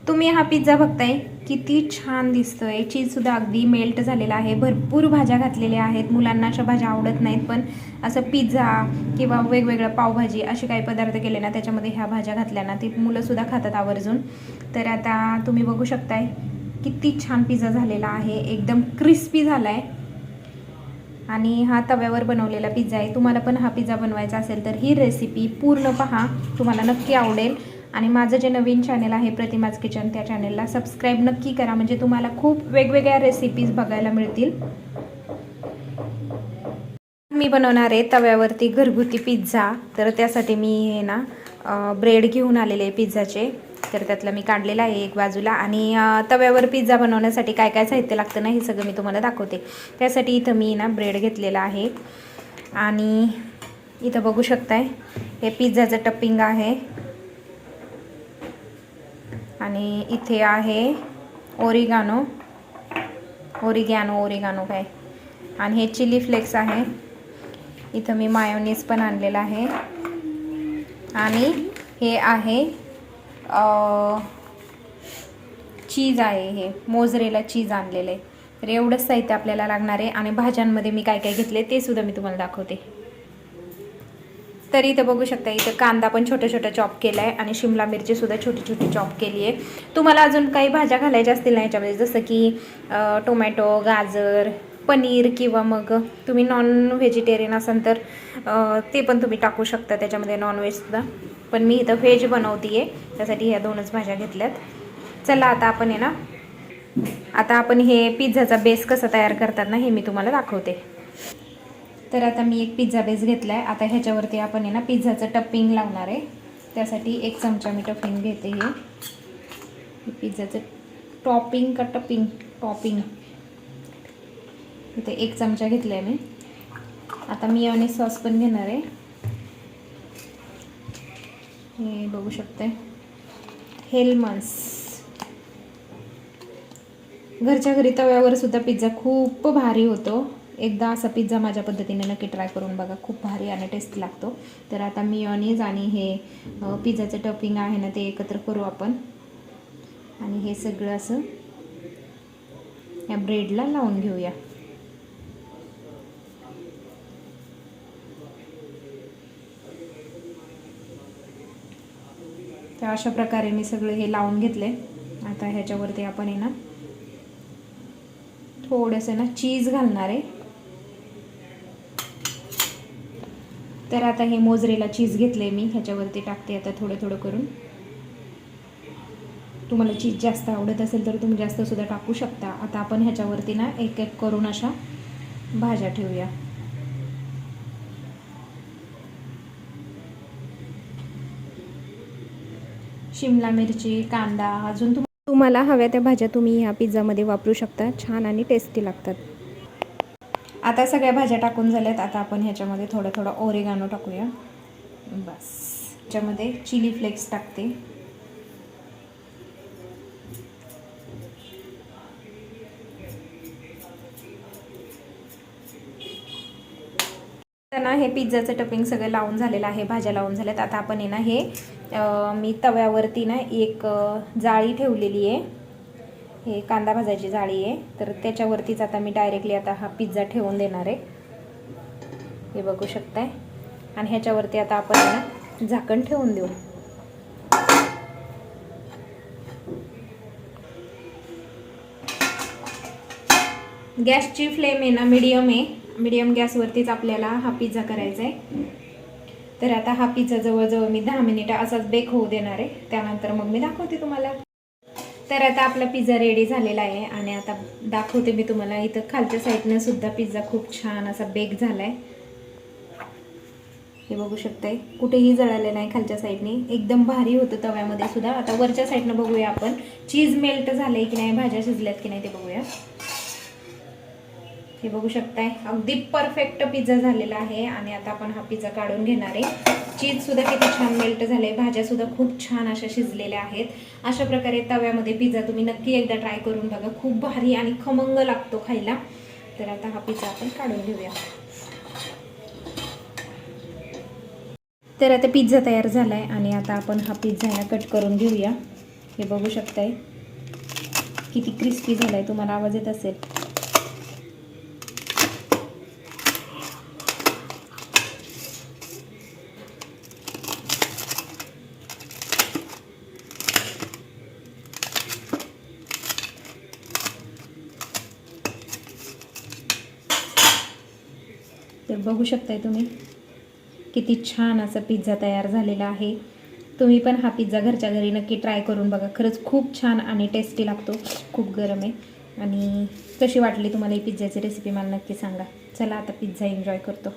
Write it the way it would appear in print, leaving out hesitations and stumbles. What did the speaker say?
तुम्ही हा पिझ्झा बघताय, किती छान दिसतोय. चीजसुद्धा अगदी मेल्ट झालेला आहे. भरपूर भाज्या घातलेल्या आहेत. मुलांना अशा भाज्या आवडत नाहीत, पण असं पिझ्झा किंवा वेगवेगळं पावभाजी असे काही पदार्थ केले ना, त्याच्यामध्ये ह्या भाज्या घातल्या ना, ती मुलंसुद्धा खातात आवर्जून. तर आता तुम्ही बघू शकताय किती छान पिझ्झा झालेला आहे. एकदम क्रिस्पी झाला आहे आणि हा तव्यावर बनवलेला पिझ्झा आहे. तुम्हाला पण हा पिझ्झा बनवायचा असेल तर ही रेसिपी पूर्ण पहा, तुम्हाला नक्की आवडेल. आणि माझं जे नवीन चॅनल आहे प्रतिमाज किचन, त्या चॅनलला सबस्क्राईब नक्की करा, म्हणजे तुम्हाला खूप वेगवेगळ्या रेसिपीज बघायला मिळतील. मी बनवणार आहे तव्यावरती घरगुती पिझ्झा. तर त्यासाठी मी हे ना ब्रेड घेऊन आलेले आहे पिझ्झाचे. तर त्यातलं मी काढलेलं आहे एक बाजूला. आणि तव्यावर पिझ्झा बनवण्यासाठी काय काय साहित्य लागतं ना, हे सगळं मी तुम्हाला दाखवते. त्यासाठी इथं मी ना ब्रेड घेतलेला आहे आणि इथं बघू शकताय हे पिझ्झाचं टप्पिंग आहे. आणि इथे आहे ओरिगानो काय, आणि हे चिली फ्लेक्स आहे. इथं मी मायोनीज पण आणलेला आहे आणि हे आहे चीज आहे, हे मोझरेला चीज आणलेलं आहे. तर एवढंच साहित्य आपल्याला लागणार आहे. आणि भाज्यांमध्ये मी काय काय घेतले ते सुद्धा मी तुम्हाला दाखवते. तर इथं बघू शकता, इथं कांदा पण छोटा छोटा चॉप केला आहे आणि शिमला मिरची सुद्धा छोटी छोटी चॉप केली आहे. तुम्हाला अजून काही भाज्या घालायच्या असतील ना याच्यामध्ये, जसं की टोमॅटो, गाजर, पनीर, किंवा मग तुम्ही नॉन व्हेजिटेरियन असाल तर ते पण तुम्ही टाकू शकता त्याच्यामध्ये, नॉनव्हेजसुद्धा. पण मी इथं व्हेज बनवते आहे, त्यासाठी ह्या दोनच भाज्या घेतल्यात. चला आता आपण हे पिझ्झाचा बेस कसा तयार करतात ना, हे मी तुम्हाला दाखवते. तर आता मी एक पिझ्झा बेस घेतला आहे. आता ह्याच्यावरती आपण आहे ना पिझ्झाचं टप्पिंग लावणार आहे. त्यासाठी 1 चमचा मी टप्पिंग घेते. हे पिझ्झाचं टॉपिंग का टॉपिंग इथे 1 चमचा घेतला आहे मी. आता मेयोनीज सॉस पण घेणार आहे. हे बघू शकते, हेलमन्स. घरच्या घरी तव्यावर सुद्धा पिझ्झा खूप भारी होतो. एकदा असा पिझ्झा माझ्या पद्धतीने नक्की ट्राय करून बघा, खूप भारी आणि टेस्टी लागतो. तर आता मेयोनीज आणि हे पिझ्झाचं टॉपिंग आहे ना, ते एकत्र करू आपण. आणि हे सगळं असं या ब्रेडला लावून घेऊया. तर अशा प्रकारे मी सगळं हे लावून घेतले. आता ह्याच्यावरती आपण आहे ना थोडंसं ना चीज घालणार आहे. तर आता हे मोझरेला चीज घेतले मी, ह्याच्यावरती टाकते आता थोडं थोडं करून. तुम्हाला चीज जास्त आवडत असेल तर तुम्ही जास्त सुद्धा टाकू शकता. आता आपण ह्याच्यावरती ना एक एक करून अशा भाज्या ठेवूया. शिमला मिरची, कांदा, अजून तुम्हाला हव्या त्या भाज्या तुम्ही ह्या पिझ्झामध्ये वापरू शकता. छान आणि टेस्टी लागतात. आता सगळ्या भाज्या टाकून झाल्यात. आता आपण ह्याच्यामध्ये थोडं थोडं ओरिगानो टाकूया. बस. ह्याच्यामध्ये चिली फ्लेक्स टाकते. ना हे पिझ्झाचं टपिंग सगळं लावून झालेलं आहे, भाज्या लावून झाल्यात. आता आपण आहे ना हे मी तव्यावरती ना एक जाळी ठेवलेली आहे. हे कांदा भाजायची जाळी आहे. तर त्याच्यावरतीच आता मी डायरेक्टली आता हा पिझ्झा ठेवून देणार आहे. हे बघू शकताय. आणि ह्याच्यावरती आता आपण ना झाकण ठेवून देऊ. गॅसची फ्लेम आहे ना मीडियम आहे. मीडियम गॅसवरतीच आपल्याला हा पिझ्झा करायचा आहे. तर आता हा पिझ्झा जवळजवळ मी 10 मिनिटं असाच बेक होऊ देणार आहे. त्यानंतर मग मी दाखवते तुम्हाला. तर आता आपला पिझ्झा रेडी झालेला आहे आणि आता दाखवते मी तुम्हाला. इथं खालच्या साईडनं सुद्धा पिझ्झा खूप छान असा बेक झाला आहे. हे बघू शकताय, कुठेही जळाले नाही खालच्या साईडने. एकदम भारी होतं तव्यामध्ये सुद्धा. आता वरच्या साईडनं बघूया आपण, चीज मेल्ट झाले की नाही, भाज्या शिजल्यात की नाही ते बघूया. हे बघू शकताय, अगदी परफेक्ट पिझ्झा झालेला आहे. आणि आता आपण हा पिझ्झा काढून घेणार आहे. चीज सुद्धा किती छान मेल्ट झाले, भाज्या सुद्धा खूप छान अशा शिजलेल्या आहेत. अशा प्रकारे तव्यामध्ये पिझ्झा तुम्ही नक्की एकदा ट्राय करून बघा, खूप भारी आणि खमंग लागतो खायला. तर आता हा पिझ्झा आपण काढून घेऊया. तर आता पिझ्झा तयार झालाय आणि आता आपण हा पिझ्झा कट करून घेऊया. हे बघू शकताय किती क्रिस्पी झालाय, तुम्हाला आवाज येत असेल. तर बघू शकताय तुम्ही किती छान असा पिझ्झा तयार झालेला आहे. तुम्ही पण हा पिझ्झा घरच्या घरी नक्की ट्राय करून बघा. खरंच खूप छान आणि टेस्टी लागतो. खूप गरम आहे. आणि कशी वाटली तुम्हाला ही पिझ्झाची रेसिपी मला नक्की सांगा. चला आता पिझ्झा एन्जॉय करतो.